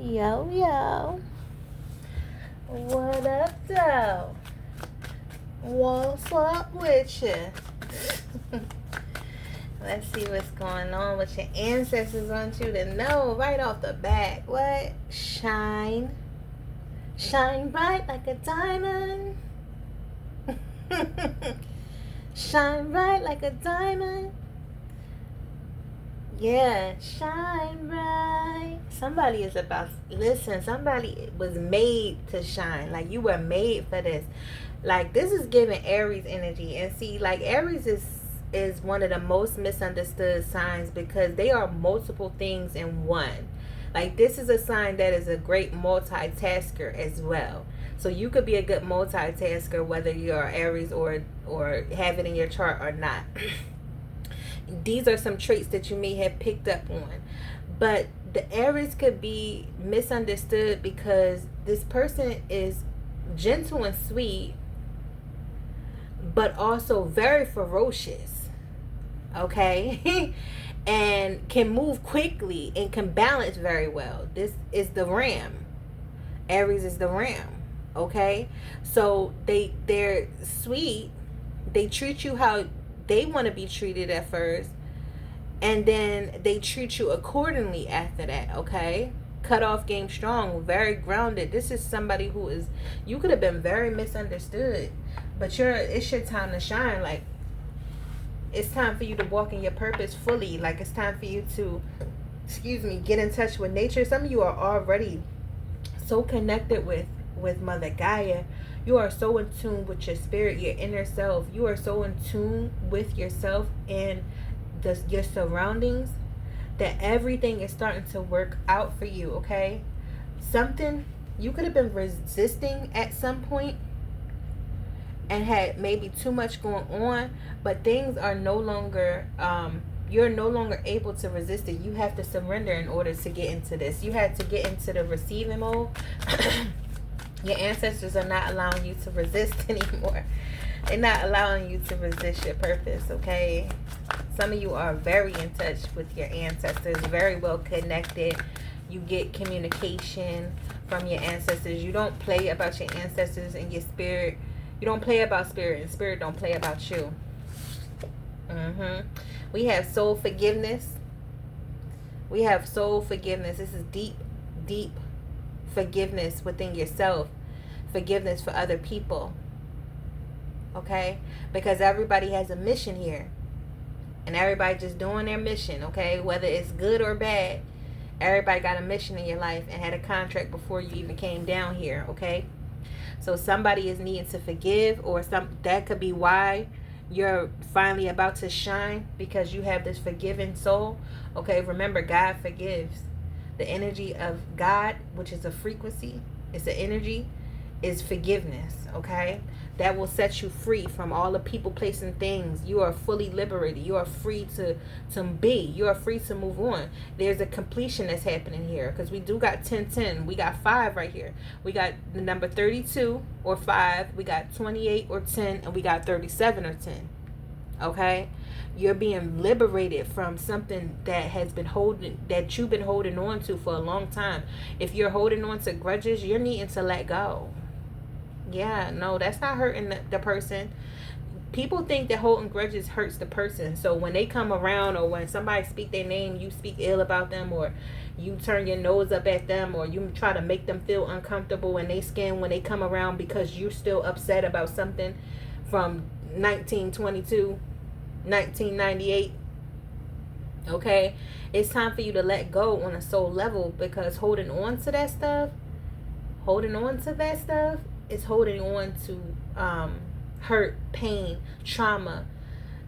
Yo, yo. What up, though? What's up with you? Let's see what's going on with your ancestors. Want you to know right off the bat. What? Shine. Shine bright like a diamond. Shine bright like a diamond. Yeah, shine bright. Somebody is about, listen, somebody was made to shine. Like, you were made for this. Like, this is giving Aries energy. And see, like, Aries is one of the most misunderstood signs because they are multiple things in one. Like, this is a sign that is a great multitasker as well. So you could be a good multitasker whether you're Aries or have it in your chart or not. These are some traits that you may have picked up on. But the Aries could be misunderstood because this person is gentle and sweet, but also very ferocious. Okay? And can move quickly and can balance very well. This is the ram. Aries is the ram. Okay? So they're sweet. They treat you how they want to be treated at first, and then they treat you accordingly after that. Okay, cut off game strong, very grounded. This is somebody who is, you could have been very misunderstood, but it's your time to shine. Like, it's time for you to walk in your purpose fully. Like, it's time for you to, get in touch with nature. Some of you are already so connected with Mother Gaia. You are so in tune with your spirit, your inner self. You are so in tune with yourself and your surroundings that everything is starting to work out for you, okay? Something you could have been resisting at some point and had maybe too much going on, but things are no longer, you're no longer able to resist it. You have to surrender in order to get into this. You had to get into the receiving mode. Your ancestors are not allowing you to resist anymore. They're not allowing you to resist your purpose, okay? Some of you are very in touch with your ancestors, very well connected. You get communication from your ancestors. You don't play about your ancestors and your spirit. You don't play about spirit, and spirit don't play about you. We have soul forgiveness. We have soul forgiveness. This is deep, deep forgiveness within yourself, forgiveness for other people, okay? Because everybody has a mission here, and everybody just doing their mission, okay? Whether it's good or bad, everybody got a mission in your life and had a contract before you even came down here, okay? So somebody is needing to forgive, or that could be why you're finally about to shine, because you have this forgiving soul, okay? Remember, God forgives. The energy of God, which is a frequency, it's an energy, is forgiveness, okay? That will set you free from all the people, place, and things. You are fully liberated. You are free to be. You are free to move on. There's a completion that's happening here, because we do got 10-10. We got 5 right here. We got the number 32 or 5. We got 28 or 10. And we got 37 or 10. Okay? You're being liberated from something that you've been holding on to for a long time. If you're holding on to grudges, you're needing to let go. Yeah, no, that's not hurting the person. People think that holding grudges hurts the person. So when they come around, or when somebody speak their name, you speak ill about them, or you turn your nose up at them, or you try to make them feel uncomfortable in their skin when they come around because you're still upset about something from 1922, 1998. Okay, it's time for you to let go on a soul level, because holding on to that stuff is holding on to hurt, pain, trauma,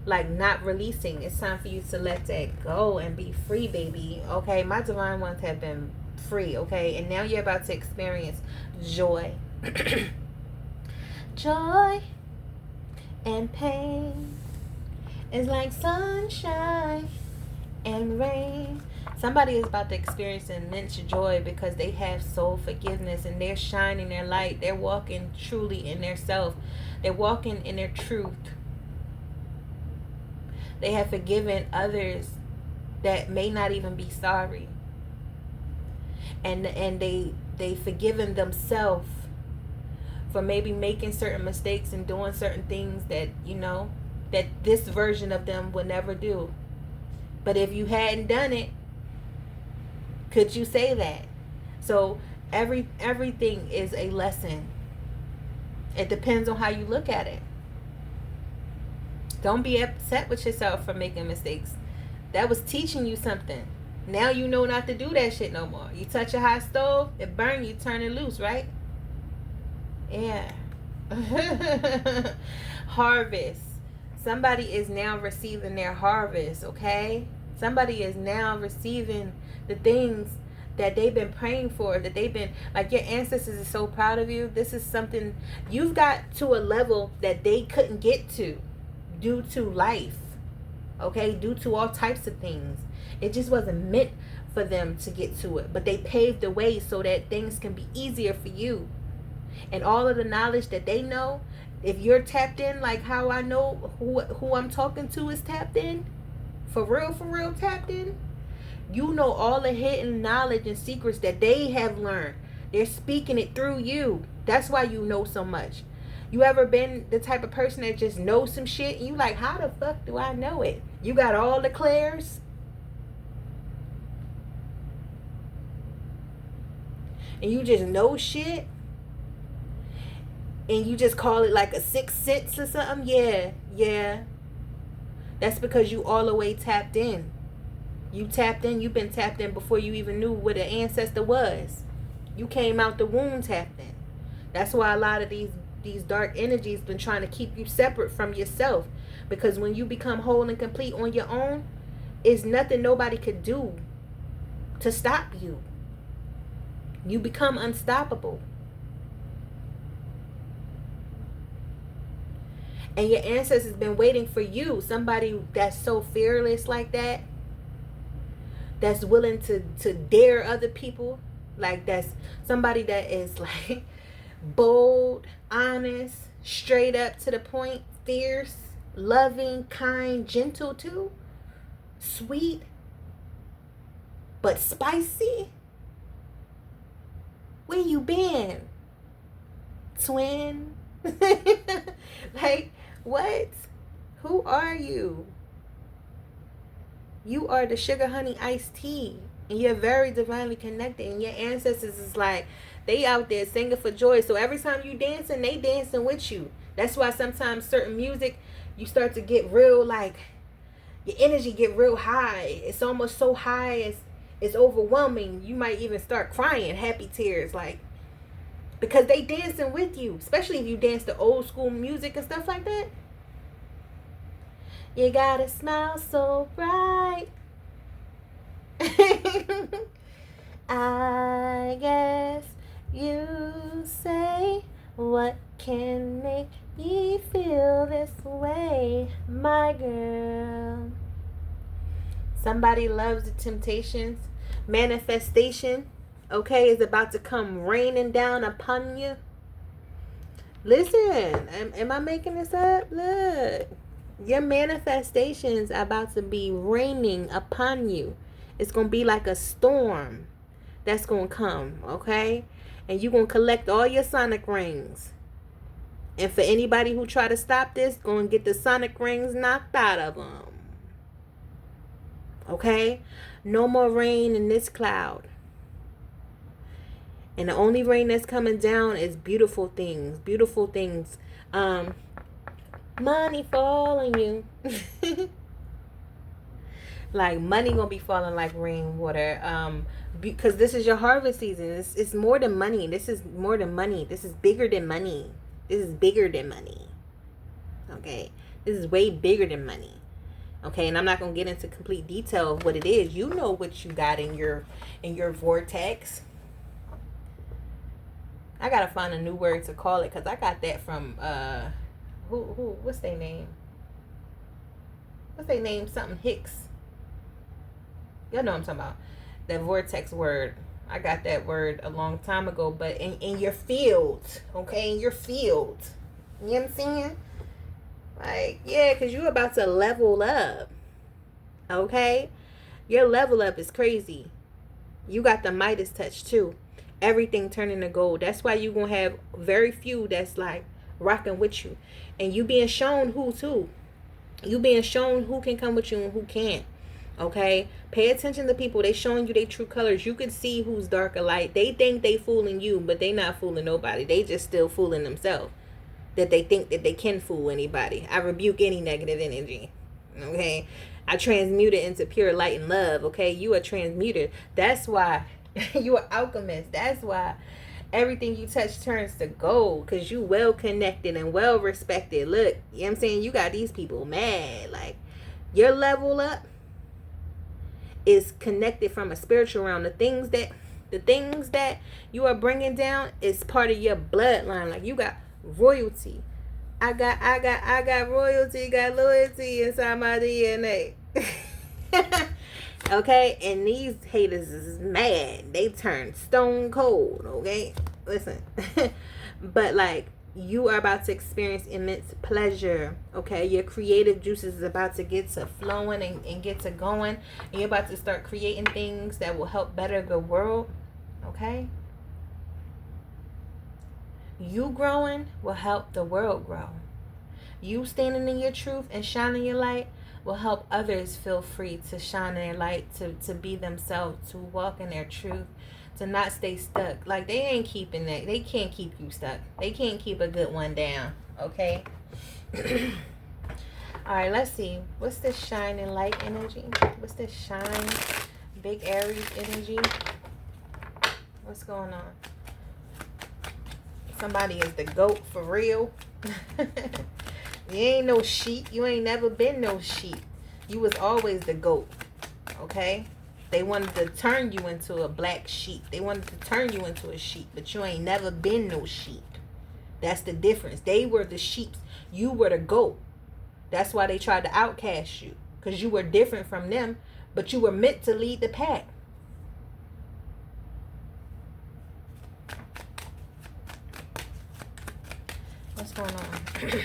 like not releasing. It's time for you to let that go and be free, baby. Okay, my divine ones have been free, okay, and now you're about to experience joy. Joy and pain is like sunshine and rain. Somebody is about to experience immense joy because they have soul forgiveness, and they're shining their light. They're walking truly in their self. They're walking in their truth. They have forgiven others that may not even be sorry. and they forgiven themselves for maybe making certain mistakes and doing certain things that, that this version of them would never do. But if you hadn't done it, could you say that? So everything is a lesson. It depends on how you look at it. Don't be upset with yourself for making mistakes. That was teaching you something. Now you know not to do that shit no more. You touch a hot stove, it burn you, turn it loose, right? Yeah. Harvest. Somebody is now receiving their harvest, okay? Somebody is now receiving the things that they've been praying for, that they've been, like, your ancestors are so proud of you. This is something you've got to a level that they couldn't get to due to life, okay? Due to all types of things. It just wasn't meant for them to get to it, but they paved the way so that things can be easier for you. And all of the knowledge that they know, if you're tapped in, like how I know who I'm talking to is tapped in, for real tapped in, you know all the hidden knowledge and secrets that they have learned. They're speaking it through you. That's why you know so much. You ever been the type of person that just knows some shit and you like, how the fuck do I know it? You got all the clairs. And you just know shit. And you just call it like a sixth sense or something. Yeah. That's because you all the way tapped in. You tapped in. You've been tapped in before you even knew what an ancestor was. You came out the womb tapped in. That's why a lot of these dark energies been trying to keep you separate from yourself. Because when you become whole and complete on your own, it's nothing nobody could do to stop you. You become unstoppable. And your ancestors been waiting for you. Somebody that's so fearless like that. That's willing to dare other people. Like, that's somebody that is like bold, honest, straight up to the point, fierce, loving, kind, gentle too. Sweet, but spicy. Where you been, twin? Like, what? Who are you? You are the sugar honey iced tea. And you're very divinely connected. And your ancestors is like, they out there singing for joy. So every time you dancing, they dancing with you. That's why sometimes certain music, you start to get real, like, your energy get real high. It's almost so high it's overwhelming. You might even start crying, happy tears, like, because they dancing with you. Especially if you dance to old school music and stuff like that. You gotta smile so bright. I guess you say, what can make me feel this way, my girl? Somebody loves the temptations. Manifestation, okay, is about to come raining down upon you. Listen, am I making this up? Look. Your manifestations are about to be raining upon you. It's going to be like a storm that's going to come, okay? And you're going to collect all your sonic rings. And for anybody who try to stop this, going to get the sonic rings knocked out of them. Okay? No more rain in this cloud. And the only rain that's coming down is beautiful things. Beautiful things. Money falling you. Like, money gonna be falling like rainwater. Because this is your harvest season. It's more than money. This is more than money. This is bigger than money. This is bigger than money. Okay? This is way bigger than money. Okay? And I'm not gonna get into complete detail of what it is. You know what you got in your vortex. I gotta find a new word to call it, because I got that from what's their name? What's their name? Something Hicks. Y'all know what I'm talking about. That vortex word. I got that word a long time ago, but in your field, okay? In your field. You know what I'm saying? Like, yeah, because you're about to level up. Okay? Your level up is crazy. You got the Midas touch too. Everything turning to gold. That's why you gonna have very few that's like rocking with you. And you being shown who too. You being shown who can come with you and who can't. Okay, pay attention to people. They showing you their true colors. You can see who's dark or light. They think they fooling you, but they not fooling nobody. They just still fooling themselves, that they think that they can fool anybody. I rebuke any negative energy. Okay, I transmute it into pure light and love. Okay, you are transmuted. That's why you are alchemist. That's why everything you touch turns to gold, because you well connected and well respected. Look, you know what I'm saying? You got these people mad. Like, your level up is connected from a spiritual realm. The things that you are bringing down is part of your bloodline. Like, you got royalty. I got royalty, got loyalty inside my DNA. Okay, and these haters is mad. They turn stone cold. Okay, listen. But like, you are about to experience immense pleasure. Okay, your creative juices is about to get to flowing and get to going, and you're about to start creating things that will help better the world. Okay, you growing will help the world grow. You standing in your truth and shining your light will help others feel free to shine in their light, to be themselves, to walk in their truth, to not stay stuck. Like, they ain't keeping that. They can't keep you stuck. They can't keep a good one down. Okay? Alright, let's see. What's this shining light energy? What's this shine big Aries energy? What's going on? Somebody is the goat for real. You ain't no sheep. You ain't never been no sheep. You was always the goat. Okay? They wanted to turn you into a black sheep. They wanted to turn you into a sheep. But you ain't never been no sheep. That's the difference. They were the sheep. You were the goat. That's why they tried to outcast you. Because you were different from them. But you were meant to lead the pack. What's going on?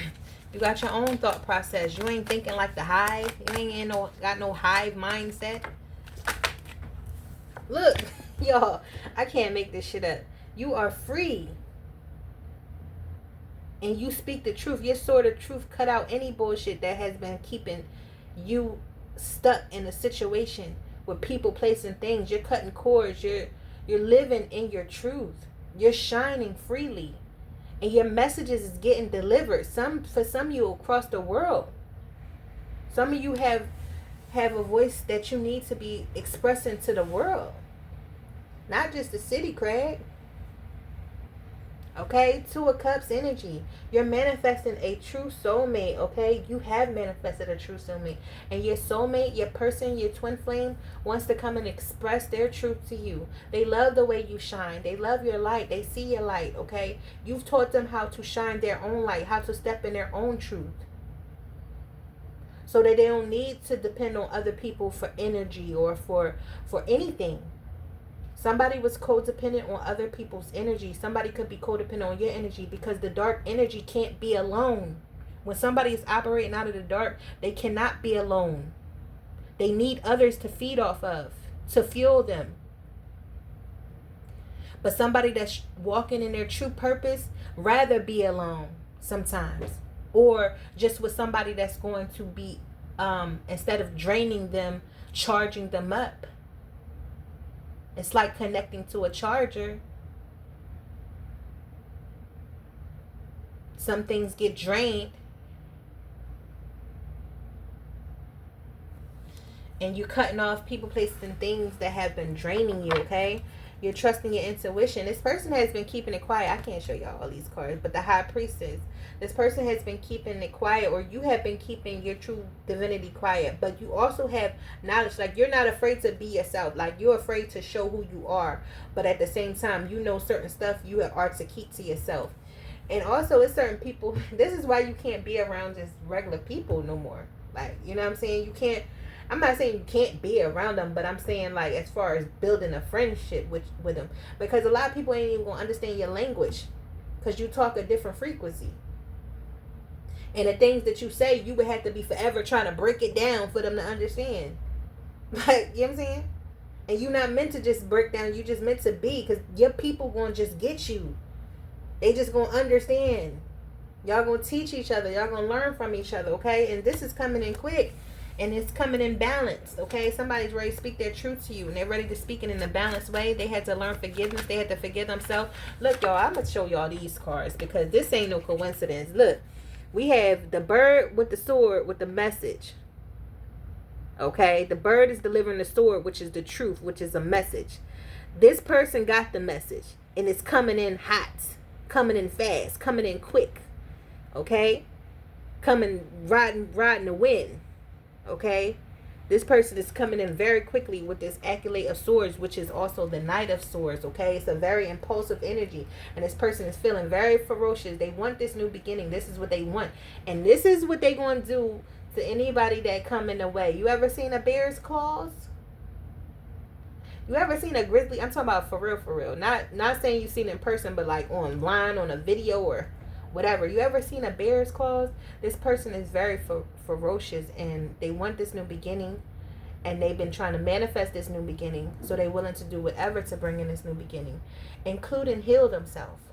You got your own thought process. You ain't thinking like the hive. You ain't got no hive mindset. Look, y'all, I can't make this shit up. You are free. And you speak the truth. Your sword of truth cut out any bullshit that has been keeping you stuck in a situation with people, placing things. You're cutting cords. You're living in your truth. You're shining freely. And your messages is getting delivered. For some of you across the world. Some of you have a voice that you need to be expressing to the world. Not just the city, Craig. Okay? Two of Cups energy. You're manifesting a true soulmate, okay? You have manifested a true soulmate. And your soulmate, your person, your twin flame, wants to come and express their truth to you. They love the way you shine. They love your light. They see your light, okay? You've taught them how to shine their own light, how to step in their own truth. So that they don't need to depend on other people for energy or for anything. Somebody was codependent on other people's energy. Somebody could be codependent on your energy, because the dark energy can't be alone. When somebody is operating out of the dark, they cannot be alone. They need others to feed off of, to fuel them. But somebody that's walking in their true purpose rather be alone sometimes. Or just with somebody that's going to be, instead of draining them, charging them up. It's like connecting to a charger. Some things get drained. And you're cutting off people, places, and things that have been draining you, okay? You're trusting your intuition. This person has been keeping it quiet. I can't show y'all all these cards, but the High Priestess. This person has been keeping it quiet, or you have been keeping your true divinity quiet. But you also have knowledge. Like, you're not afraid to be yourself. Like, you're afraid to show who you are. But at the same time, you know certain stuff you are to keep to yourself. And also, it's certain people. This is why you can't be around just regular people no more. Like, you know what I'm saying? You can't. I'm not saying you can't be around them, but I'm saying, like, as far as building a friendship with them. Because a lot of people ain't even going to understand your language. Because you talk a different frequency. And the things that you say, you would have to be forever trying to break it down for them to understand. Like, you know what I'm saying? And you're not meant to just break down. You just meant to be, because your people gonna just get you. They just gonna understand. Y'all gonna teach each other. Y'all gonna learn from each other, okay? And this is coming in quick. And it's coming in balance, okay? Somebody's ready to speak their truth to you. And they're ready to speak it in a balanced way. They had to learn forgiveness. They had to forgive themselves. Look, y'all, I'm going to show y'all these cards, because this ain't no coincidence. Look, we have the bird with the sword with the message. Okay? The bird is delivering the sword, which is the truth, which is a message. This person got the message. And it's coming in hot. Coming in fast. Coming in quick. Okay? Coming, riding the wind. Okay, this person is coming in very quickly with this accolade of swords, which is also the knight of swords. Okay, it's a very impulsive energy, and this person is feeling very ferocious. They want this new beginning. This is what they want, and this is what they're going to do to anybody that come in the way. You ever seen a bear's claws? You ever seen a grizzly? I'm talking about for real. Not saying you've seen it in person, but like online on a video or whatever. You ever seen a bear's claws? This person is very ferocious, and they want this new beginning, and they've been trying to manifest this new beginning, so they're willing to do whatever to bring in this new beginning, including heal themselves,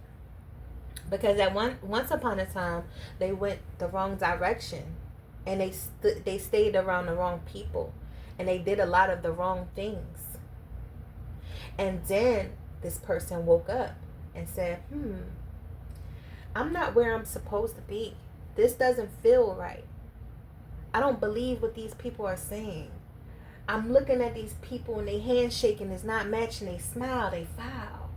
because at once upon a time they went the wrong direction, and they stayed around the wrong people, and they did a lot of the wrong things, and then this person woke up and said, I'm not where I'm supposed to be. This doesn't feel right. I don't believe what these people are saying. I'm looking at these people and they handshaking is not matching. They smile, they foul.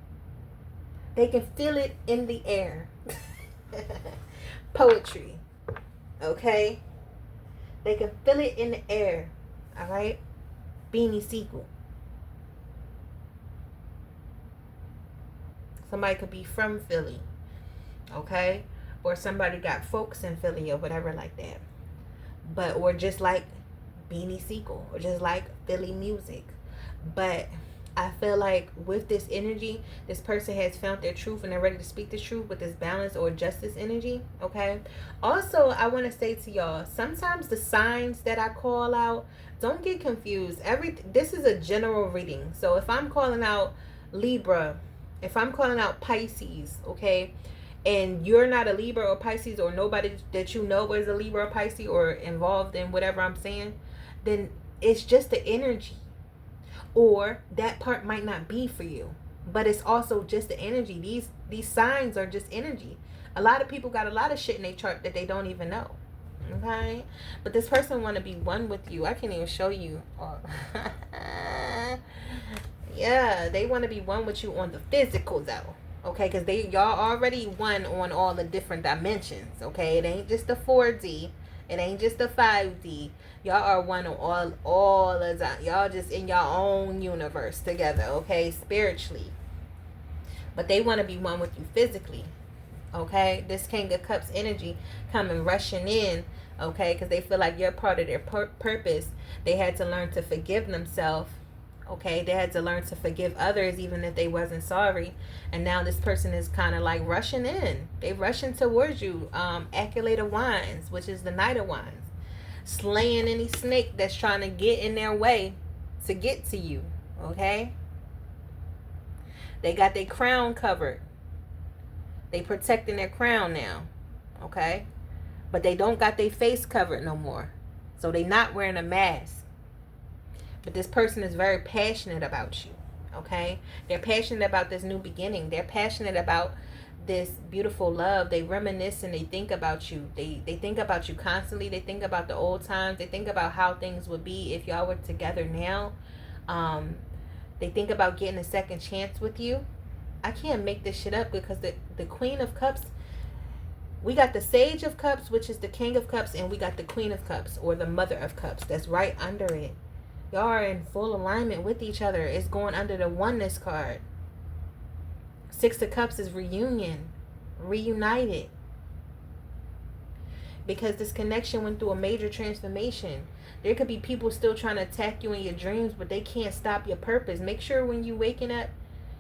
They can feel it in the air. Poetry. Okay? They can feel it in the air. Alright? Beanie sequel. Somebody could be from Philly. Okay, or somebody got folks in Philly or whatever like that, but or just like Beanie Siegel, or just like Philly music. But I feel like with this energy, this person has found their truth and they're ready to speak the truth with this balance or justice energy. Okay, also I want to say to y'all, sometimes the signs that I call out, don't get confused. This is a general reading, so if I'm calling out Libra, if I'm calling out Pisces, okay, and you're not a Libra or Pisces, or nobody that you know is a Libra or Pisces or involved in whatever I'm saying, then it's just the energy, or that part might not be for you, but it's also just the energy. These signs are just energy. A lot of people got a lot of shit in their chart that they don't even know. Okay, but this person want to be one with you. I can't even show you. Yeah, they want to be one with you on the physical though. Okay, because y'all already won on all the different dimensions. Okay, it ain't just the 4D, it ain't just the 5D. Y'all are one on all the time. Y'all just in your own universe together. Okay, spiritually, but they want to be one with you physically. Okay, this King of Cups energy coming rushing in. Okay, because they feel like you're part of their purpose. They had to learn to forgive themselves. Okay, they had to learn to forgive others even if they wasn't sorry. And now this person is kind of like rushing in. They rushing towards you. Accolade of Wands, which is the Knight of Wands. Slaying any snake that's trying to get in their way to get to you. Okay? They got their crown covered. They protecting their crown now. Okay? But they don't got their face covered no more. So they not wearing a mask. But this person is very passionate about you. Okay? They're passionate about this new beginning. They're passionate about this beautiful love. They reminisce and they think about you. They think about you constantly. They think about the old times. They think about how things would be if y'all were together now. They think about getting a second chance with you. I can't make this shit up, because the Queen of Cups, we got the Sage of Cups, which is the King of Cups, and we got the Queen of Cups, or the Mother of Cups, that's right under it. Y'all are in full alignment with each other. It's going under the Oneness card. Six of Cups is reunion. Reunited. Because this connection went through a major transformation. There could be people still trying to attack you in your dreams, but they can't stop your purpose. Make sure when you waking up,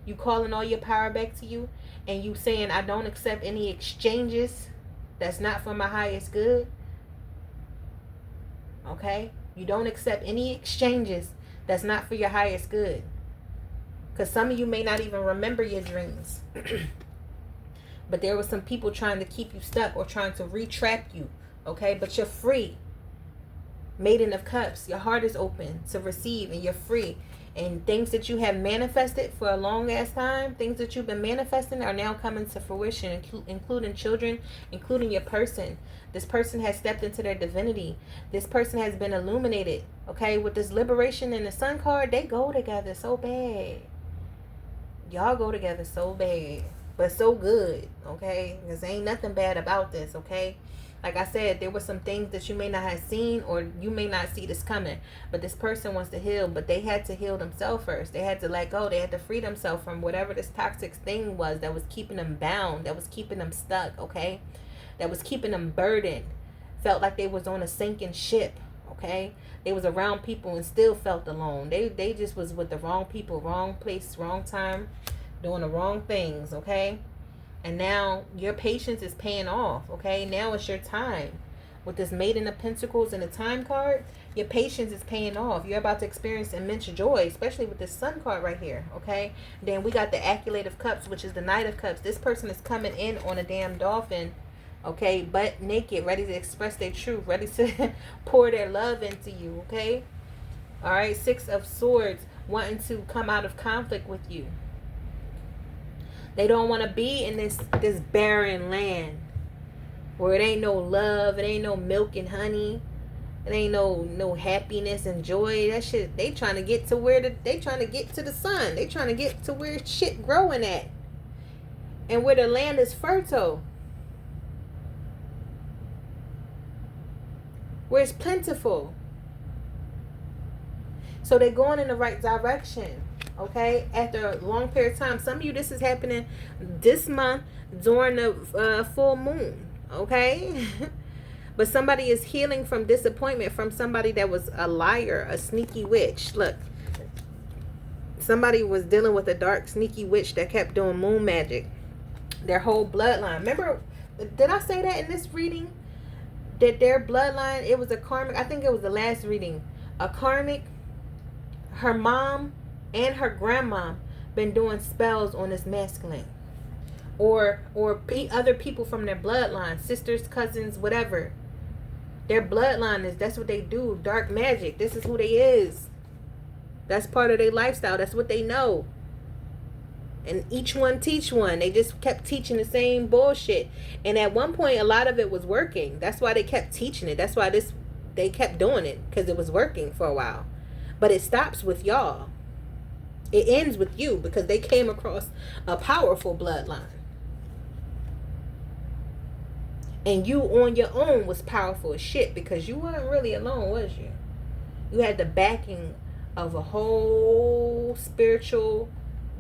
you calling all your power back to you, and you saying, I don't accept any exchanges that's not for my highest good. Okay? You don't accept any exchanges That's not for your highest good. Because some of you may not even remember your dreams. But there was some people trying to keep you stuck or trying to retrap you. Okay? But you're free. Maiden of Cups. Your heart is open to receive and you're free. And things that you have manifested for a long ass time, things that you've been manifesting are now coming to fruition, including children, including your person. This person has stepped into their divinity. This person has been illuminated. Okay, with this liberation and the sun card, they go together so bad. Y'all go together so bad, but so good. Okay, because ain't nothing bad about this. Okay. Like I said, there were some things that you may not have seen or you may not see this coming. But this person wants to heal, but they had to heal themselves first. They had to let go. They had to free themselves from whatever this toxic thing was that was keeping them bound, that was keeping them stuck, okay? That was keeping them burdened. Felt like they was on a sinking ship, okay? They was around people and still felt alone. They just was with the wrong people, wrong place, wrong time, doing the wrong things, okay? And now your patience is paying off, okay? Now it's your time. With this Maiden of Pentacles and the Time card, your patience is paying off. You're about to experience immense joy, especially with this Sun card right here, okay? Then we got the Accolade of Cups, which is the Knight of Cups. This person is coming in on a damn dolphin, okay? Butt naked, ready to express their truth, ready to pour their love into you, okay? All right, Six of Swords, wanting to come out of conflict with you. They don't want to be in this barren land where it ain't no love, it ain't no milk and honey, it ain't no happiness and joy. That shit, they trying to get to they trying to get to the sun. They trying to get to where shit growing at, and where the land is fertile, where it's plentiful. So they're going in the right direction. Okay, after a long period of time. Some of you, this is happening this month during the full moon. Okay. But somebody is healing from disappointment from somebody that was a liar, a sneaky witch. Look, somebody was dealing with a dark sneaky witch that kept doing moon magic. Their whole bloodline. Remember, did I say that in this reading? That their bloodline, it was a karmic, I think it was the last reading, a karmic, her mom and her grandma been doing spells on this masculine, or other people from their bloodline, sisters, cousins, whatever. Their bloodline is, that's what they do, dark magic. This is who they is. That's part of their lifestyle. That's what they know. And each one teach one. They just kept teaching the same bullshit. And at one point, a lot of it was working. That's why they kept teaching it. That's why they kept doing it, because it was working for a while. But it stops with y'all. It ends with you, because they came across a powerful bloodline. And you on your own was powerful as shit, because you weren't really alone, was you? You had the backing of a whole spiritual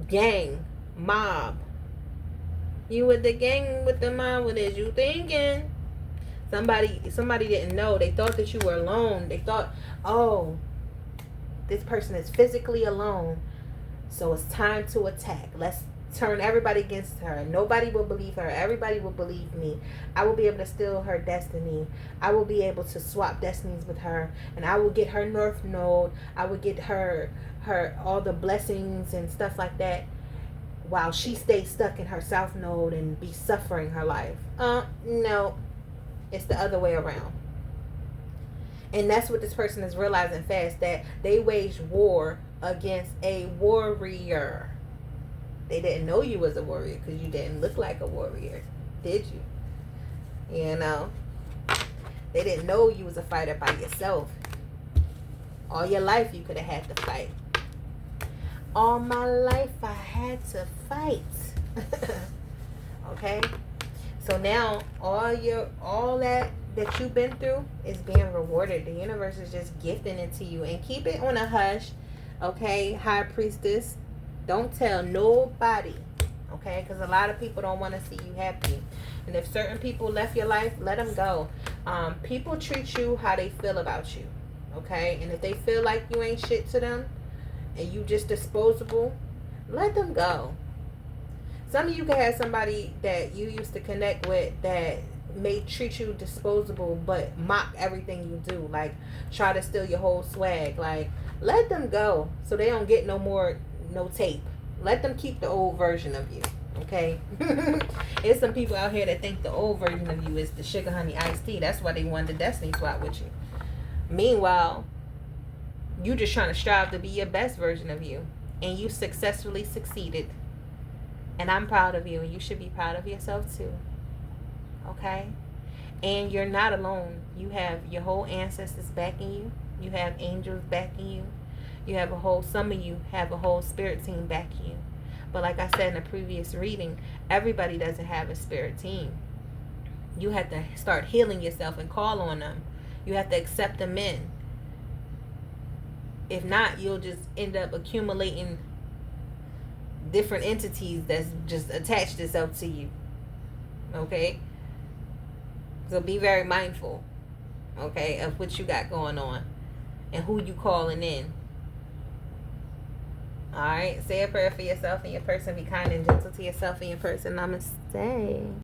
gang, mob. You with the gang with the mob, what is you thinking? Somebody didn't know. They thought that you were alone. They thought, oh, this person is physically alone, so it's time to attack. Let's turn everybody against her. Nobody will believe her. Everybody will believe me. I will be able to steal her destiny. I will be able to swap destinies with her, and I will get her north node. I will get her all the blessings and stuff like that, while she stays stuck in her south node and be suffering her life. No, it's the other way around. And that's what this person is realizing fast, that they waged war against a warrior. They didn't know you was a warrior because you didn't look like a warrior, did you? You know, they didn't know you was a fighter by yourself. All your life you could have had to fight. All my life I had to fight. Okay? So now all that you've been through is being rewarded. The universe is just gifting it to you. And keep it on a hush. Okay, High Priestess. Don't tell nobody. Okay? Because a lot of people don't want to see you happy. And if certain people left your life, let them go. People treat you how they feel about you. Okay? And if they feel like you ain't shit to them, and you just disposable, let them go. Some of you can have somebody that you used to connect with that may treat you disposable, but mock everything you do. Like, try to steal your whole swag. Like, Let them go so they don't get no tape. Let them keep the old version of you. Okay? There's some people out here that think the old version of you is the sugar honey iced tea. That's why they wanted the destiny swap with you. Meanwhile, you just trying to strive to be your best version of you. And you successfully succeeded. And I'm proud of you, and you should be proud of yourself too. Okay? And you're not alone. You have your whole ancestors backing you. You have angels backing you. You have some of you have a whole spirit team backing you. But like I said in the previous reading, everybody doesn't have a spirit team. You have to start healing yourself and call on them. You have to accept them in. If not, you'll just end up accumulating different entities that's just attached itself to you. Okay? So be very mindful, okay, of what you got going on and who you calling in. Alright? Say a prayer for yourself and your person. Be kind and gentle to yourself and your person. Namaste.